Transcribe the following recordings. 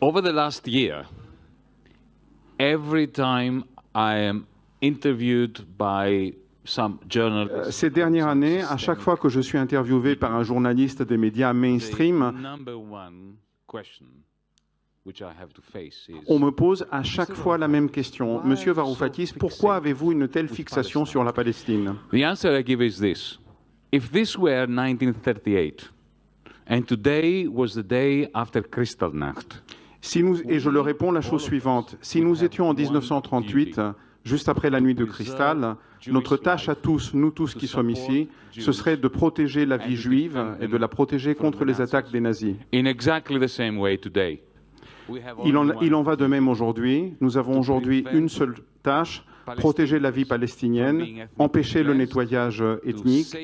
Over the last year, every time I am interviewed by some journalists, Ces dernières années, à chaque fois que je suis interviewé par un journaliste des médias mainstream, on me pose à chaque fois la même question. Monsieur Varoufakis, pourquoi avez-vous une telle fixation sur la Palestine? The answer I give is this. If this were 1938, and today was the day after Kristallnacht, Et je le réponds la chose suivante. Si nous étions en 1938, juste après la nuit de cristal, notre tâche à tous, nous tous qui sommes ici, ce serait de protéger la vie juive et de la protéger contre les attaques des nazis. in exactly the same way today. Il en va de même aujourd'hui. Nous avons aujourd'hui une seule tâche, protéger la vie palestinienne, empêcher le nettoyage ethnique,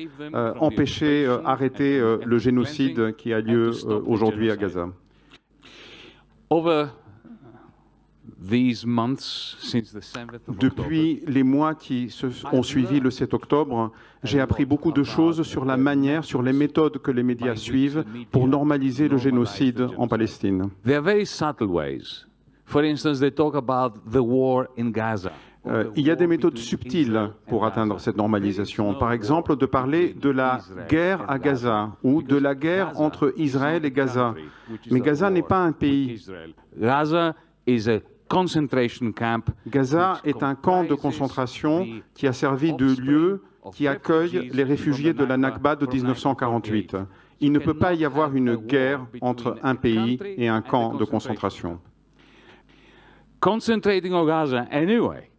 arrêter le génocide qui a lieu aujourd'hui à Gaza. Over these months, since the 7th of Depuis les mois qui ont suivi le 7 octobre, j'ai appris beaucoup de choses sur la manière, sur les méthodes que les médias suivent pour normaliser le génocide en Palestine. There are very subtle ways. For instance, they talk about the war in Gaza. Il y a des méthodes subtiles pour atteindre cette normalisation. Par exemple, de parler de la guerre à Gaza ou de la guerre entre Israël et Gaza. Mais Gaza n'est pas un pays. Gaza is a concentration camp. Gaza est un camp de concentration qui a servi de lieu qui accueille les réfugiés de la Nakba de 1948. Il ne peut pas y avoir une guerre entre un pays et un camp de concentration. Concentrating on Gaza anyway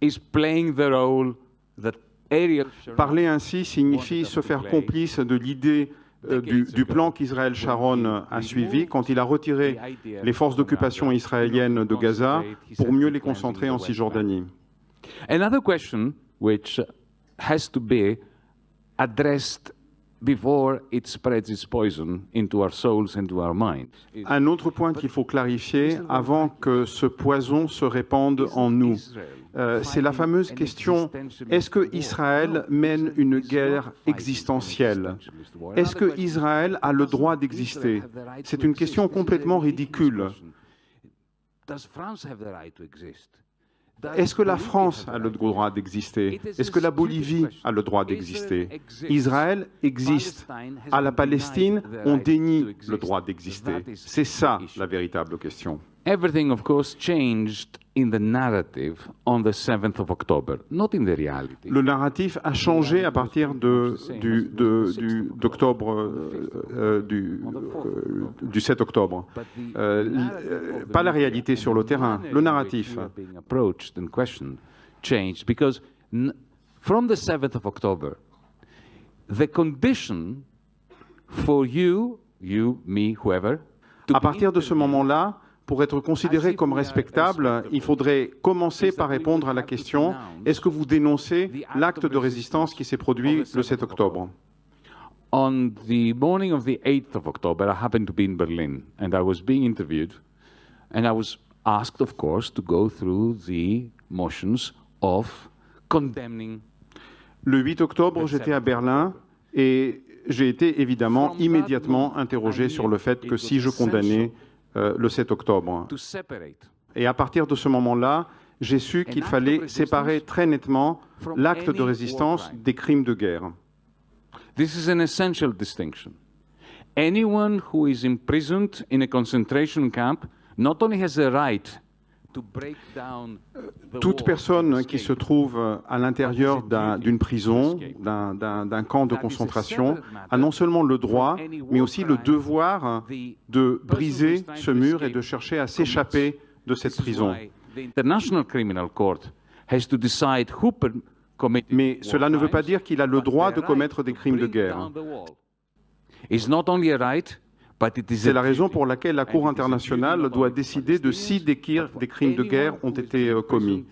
is playing the role that Ariel Sharon Parler ainsi signifie se faire complice de l'idée du plan qu'Israël Sharon a suivi quand il a retiré les forces d'occupation israéliennes de Gaza pour mieux les concentrer en Cisjordanie. Another question which has to be addressed before it spreads its poison into our souls and to our minds. Un autre point qu'il faut clarifier avant que ce poison se répande en nous, c'est la fameuse question, est-ce que Israël mène une guerre existentielle? Est-ce que Israël a le droit d'exister? C'est une question complètement ridicule. Does France have the right to exist? Est-ce que la France a le droit d'exister? Est-ce que la Bolivie a le droit d'exister? Israël existe. À la Palestine, on dénie le droit d'exister. C'est ça la véritable question. Everything, of course, changed in the narrative on the 7th of October, not in the reality. Le narratif a changé à partir du 7 octobre. Pas la réalité sur le terrain, le narratif. Being approached and questioned changed because from the 7th of October, the condition for you, me, whoever, À partir de ce moment-là, pour être considéré comme respectable, il faudrait commencer par répondre à la question « Est-ce que vous dénoncez l'acte de résistance qui s'est produit le 7 octobre ?» On the morning of the 8th of October, I happened to be in Berlin, and I was being interviewed, and I was asked, of course, to go through the motions of condemning. Le 8 octobre, j'étais à Berlin et j'ai été évidemment immédiatement interrogé sur le fait que si je condamnais le 7 octobre. Et à partir de ce moment-là, j'ai su qu'il fallait séparer très nettement l'acte de résistance des crimes de guerre. This is an essential distinction. Anyone who is imprisoned in a concentration camp not only has the right to break down Toute personne qui se trouve à l'intérieur d'une prison, d'un camp de concentration, a non seulement le droit, mais aussi le devoir de briser ce mur et de chercher à s'échapper de cette prison. Mais cela ne veut pas dire qu'il a le droit de commettre des crimes de guerre. C'est la raison pour laquelle la Cour internationale doit décider de si des crimes de guerre ont été commis.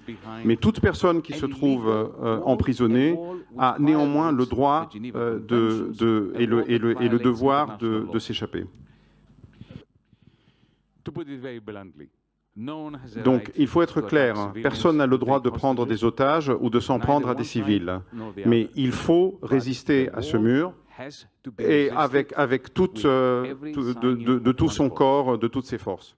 Mais toute personne qui se trouve emprisonnée a néanmoins le droit et le devoir de s'échapper. Donc, il faut être clair, personne n'a le droit de prendre des otages ou de s'en prendre à des civils. Mais il faut résister à ce mur et avec de tout son corps, de toutes ses forces.